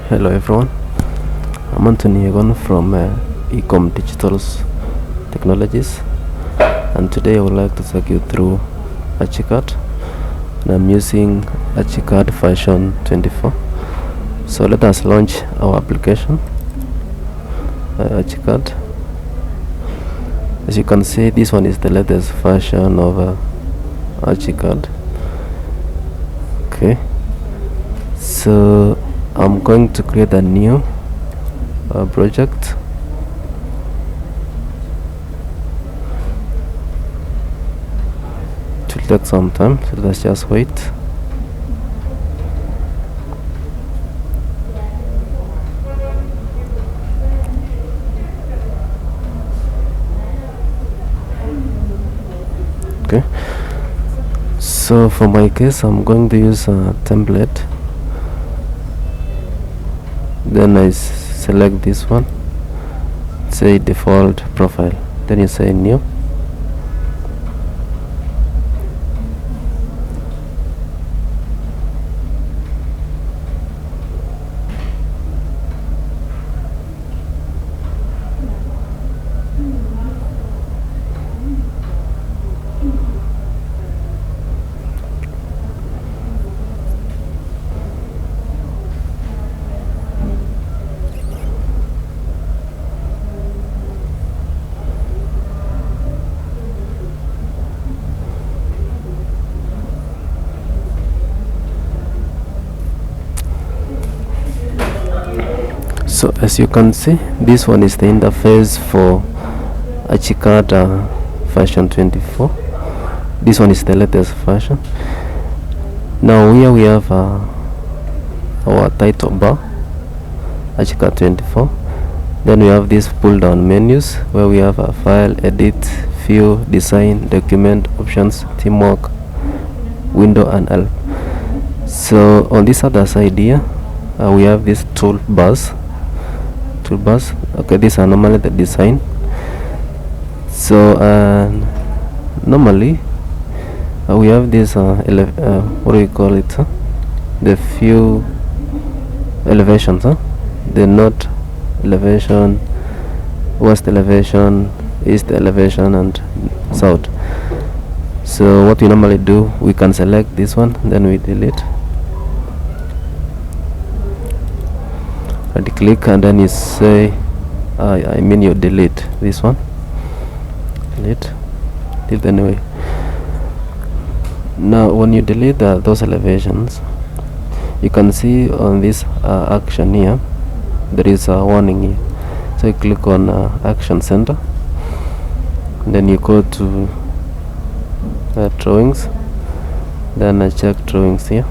Hello everyone, I'm Anthony Egon from Ecom Digital Technologies, and today I would like to take you through Archicad, and I'm using Archicad version 24. So let us launch our application, Archicad. As you can see, this one is the latest version of Archicad. Okay, so I'm going to create a new project. It will take some time, so let's just wait. Okay, so for my case I'm going to use a template. Then I select this one, say default profile, then you say new. So as you can see, this one is the interface for Archicad version 24. This one is the latest version. Now here we have our title bar, Archicad 24. Then we have these pull down menus where we have a file, edit, view, design, document, options, teamwork, window, and help. So on this other side here, we have these toolbars. Okay, these are normally the design. So normally we have this what do you call it, the few elevations, the north elevation, west elevation, east elevation, and south. So what we normally do, we can select this one, then we delete. Click and then you say you delete this one, delete anyway. Now when you delete those elevations, you can see on this action here there is a warning here. So you click on action center, then you go to drawings, then I check drawings here,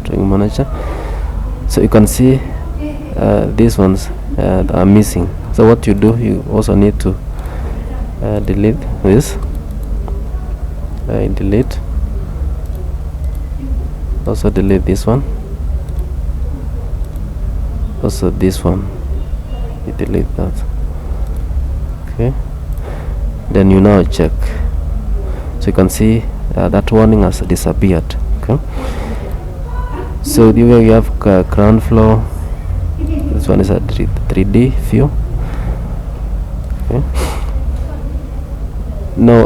drawing manager. So you can see these ones are missing. So what you do, you also need to delete this, delete, also delete this one, also this one, you delete that. Okay, then you now check, so you can see that warning has disappeared. Okay, so the way you have ground floor, this one is a 3D view. Okay, now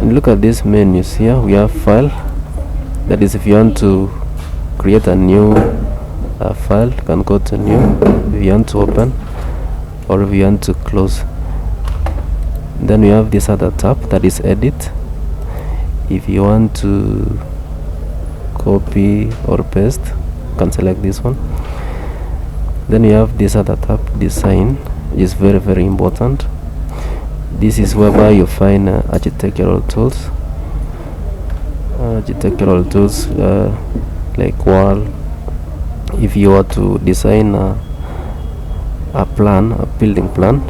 and look at these menus here. We have file, that is if you want to create a new file, you can go to new. If you want to open, or if you want to close, then we have this other tab, that is edit. If you want to copy or paste, you can select this one. Then you have this other tab, design, is very important. This is whereby you find architectural tools, like wall. If you want to design a plan, a building plan,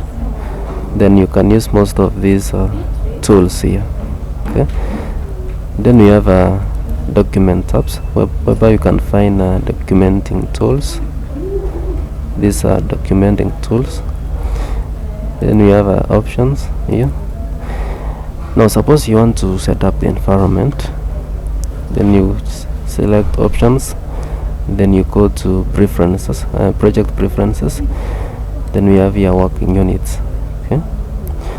then you can use most of these tools here. Okay, then we have document tabs whereby you can find documenting tools. These are documenting tools. Then we have options here. Now suppose you want to set up the environment, then you select options, then you go to preferences, project preferences, then we have here working units. Okay,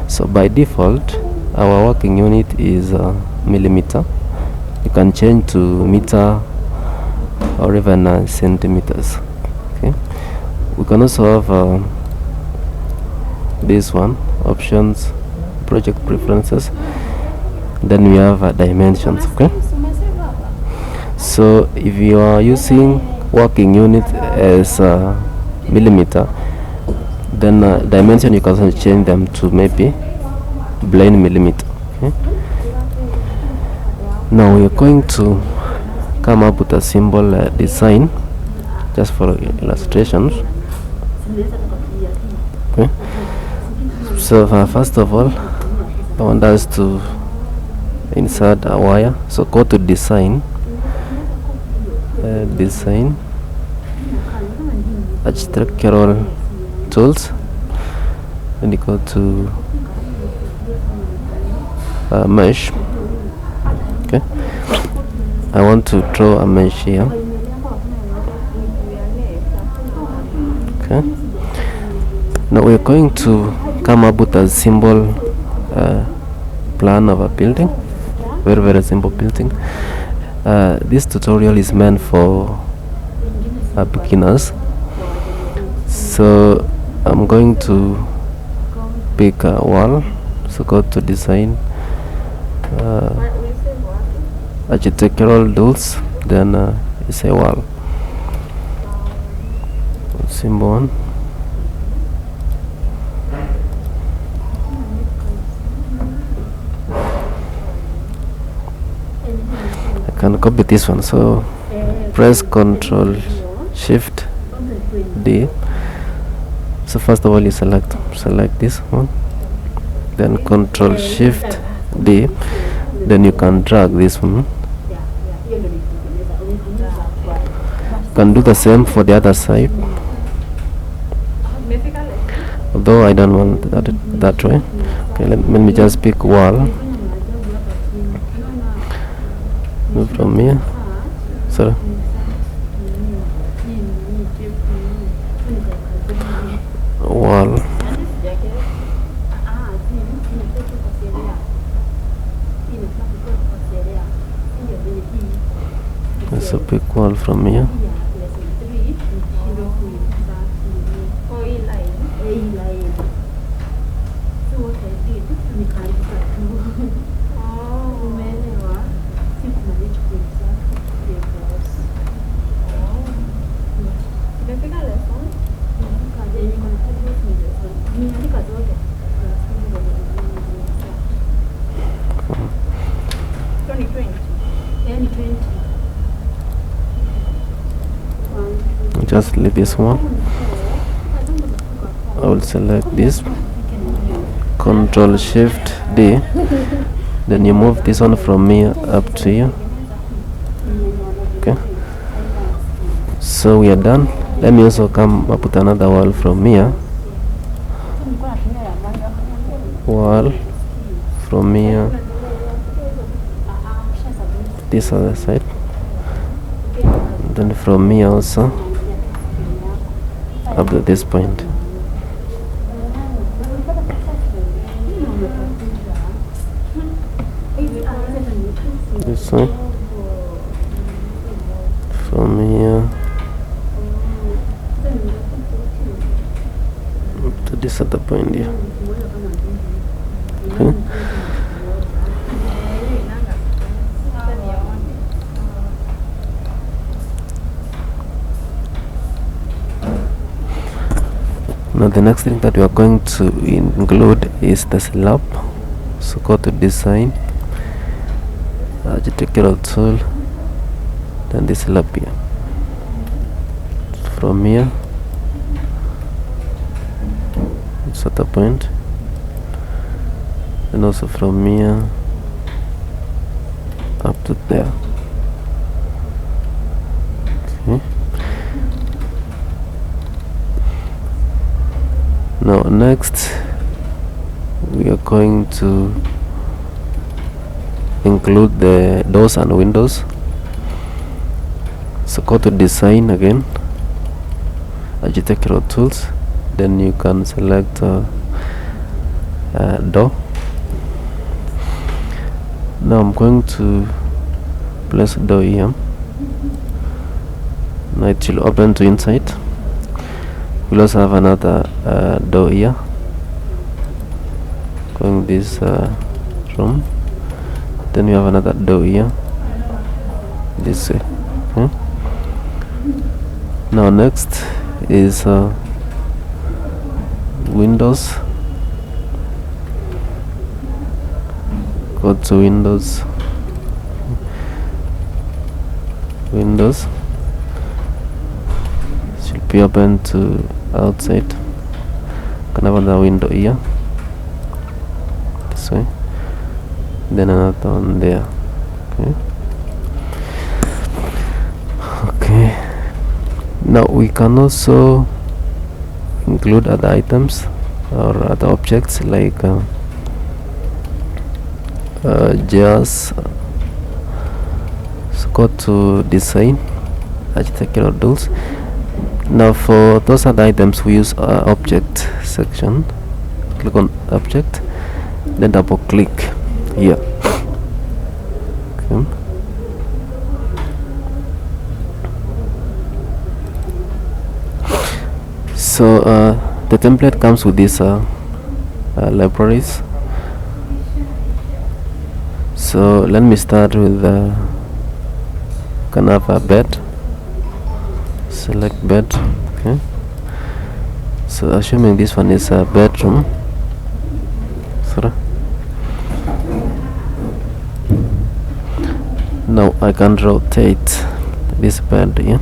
so by default our working unit is millimeter. You can change to meter or even centimeters. Okay, we can also have this one, options, project preferences, then we have dimensions. Okay, so if you are using working unit as millimeter, then dimension you can also change them to maybe blind millimeter. Okay, now we are going to come up with a symbol design just for illustrations. Okay, so first of all I want us to insert a wire, so go to design, design, architectural tools, and you go to mesh. Okay, I want to draw a mesh here. Okay, now we're going to come up with a simple plan of a building, very simple building. This tutorial is meant for beginners, so I'm going to pick a wall, so go to design, architectural tools, then it's a wall, symbol one. I can copy this one, so press Ctrl Shift D. So first of all you select this one, then Ctrl Shift D, then you can drag this one. You can do the same for the other side, although I don't want that way. Okay, let me just pick wall. Move from here, sorry, wall, so pick wall from here. Just leave this one. I will select this, Ctrl Shift D, then you move this one from here up to here. Okay, so we are done. Let me also come up with another wall from here, wall from here, this other side, then from here also up to this point. This one from here up to this other point here. Okay. Now the next thing that we are going to include is the slab. So go to design, architectural tool, then this slab here. From here, it's at the point, and also from here up to there. Okay. Now next we are going to include the doors and windows. So go to design again, architectural tools, then you can select door. Now I'm going to place door here. Now it will open to inside. We'll also have another door here, going this room. Then you have another door here, this way. Okay. Now next is windows. Go to windows, should be open to outside. Can have another window here, this way, then another one there. Okay, now we can also include other items or other objects like jars. So go to design, architectural tools. Now for those other items we use object section. Click on object, then double click here. Okay. So the template comes with these libraries. So let me start with can have a bed. Select bed. Okay, so assuming this one is a bedroom, sorry. Now I can rotate this bed here.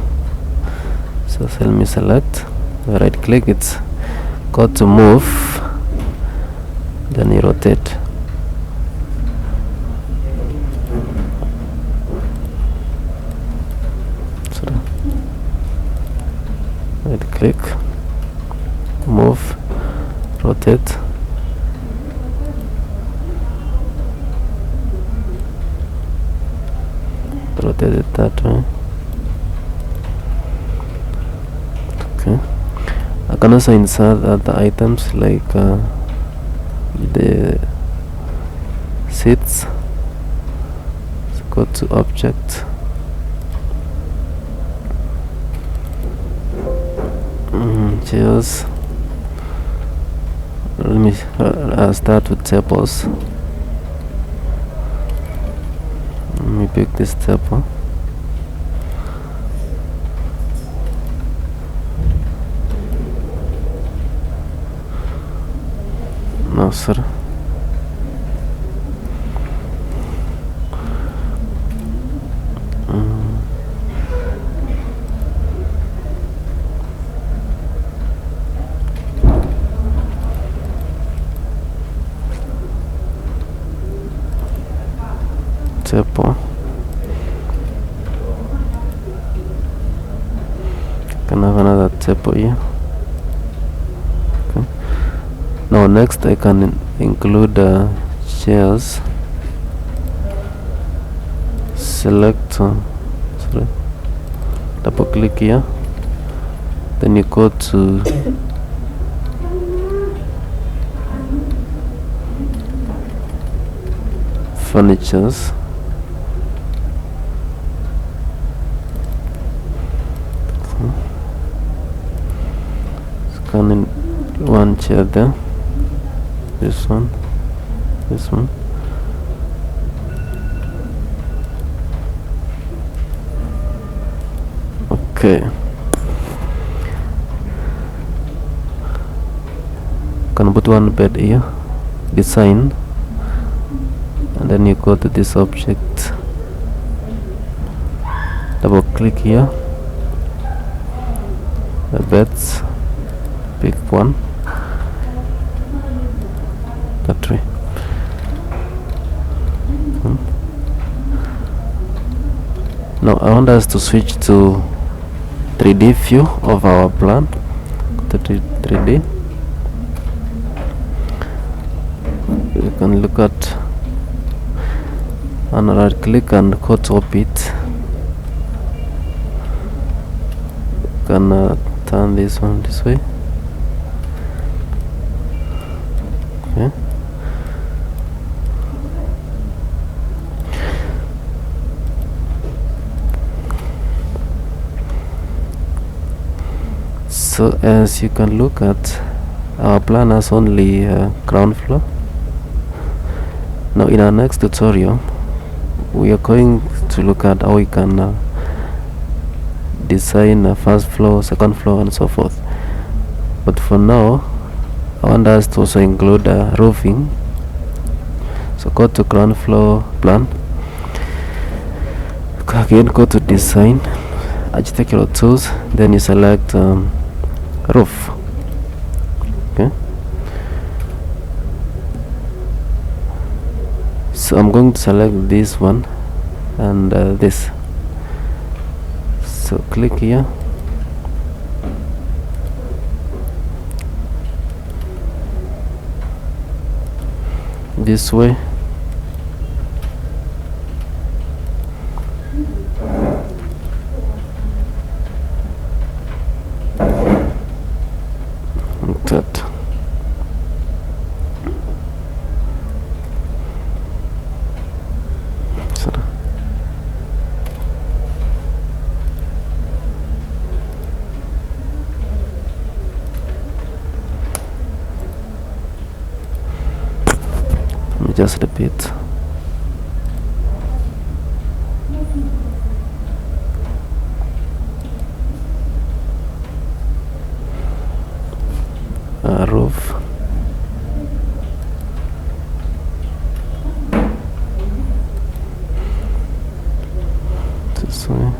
So let me select, right click it, go to move, then you rotate. Right click, move, rotate. Rotate it that way. Okay, I can also insert other items like the seats. So go to object, chairs. Let me start with tables. Let me pick this table. No sir. Table. Can have another table here. Okay. Now next I can include chairs. Select sorry, double click here, then you go to furnitures. Scan in one chair there, this one, this one. Okay, can put one bed here, design, and then you go to this object, double click here, the beds, pick one, that way. Now I want us to switch to 3D view of our plan. To 3D, you can look at and right click and go to orbit. can turn this one this way. Okay. So as you can look at, our plan has only ground floor. Now in our next tutorial we are going to look at how we can design a first floor, second floor, and so forth. But for now I want us to also include roofing. So go to ground floor plan, again go to design, architectural tools, then you select roof. Okay, so I'm going to select this one and this. So click here, this way. That. So let me just repeat. Roof. This way.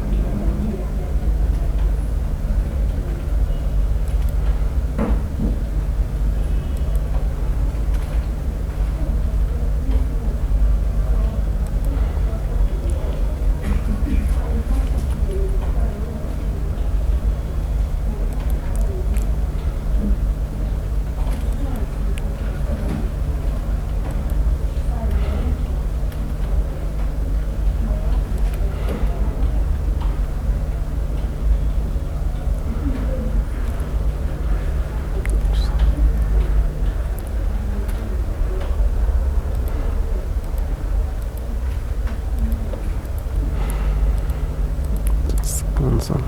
Console.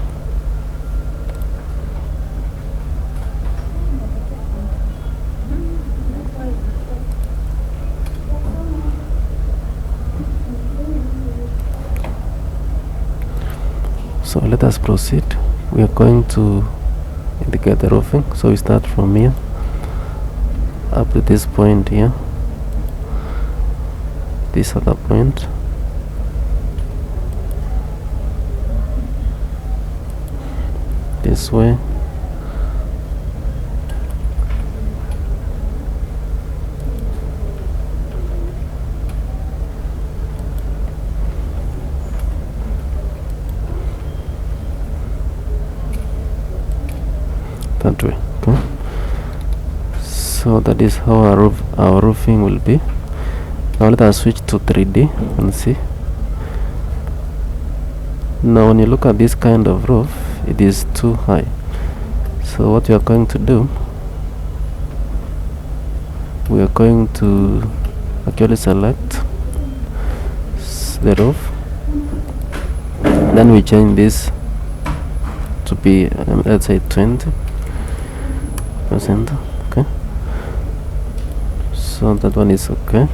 So let us proceed. We are going to indicate the roofing. So we start from here up to this point here, this other point. This way. That way. Okay. So that is how our roofing will be. Now let us switch to 3D and see. Now when you look at this kind of roof, it is too high. So what we are going to do, we are going to actually select the roof, then we change this to be let's say 20%. Okay, so that one is okay.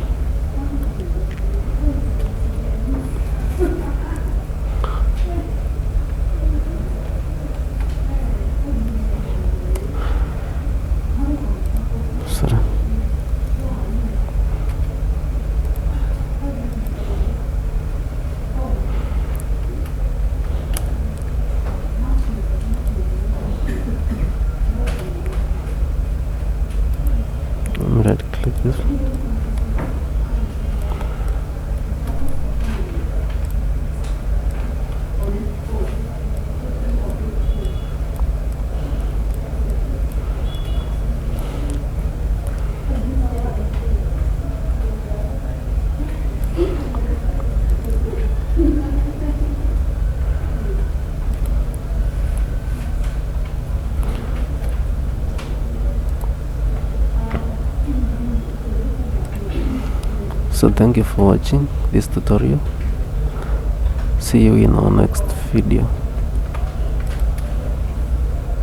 Sorry. Right click this. So thank you for watching this tutorial. See you in our next video.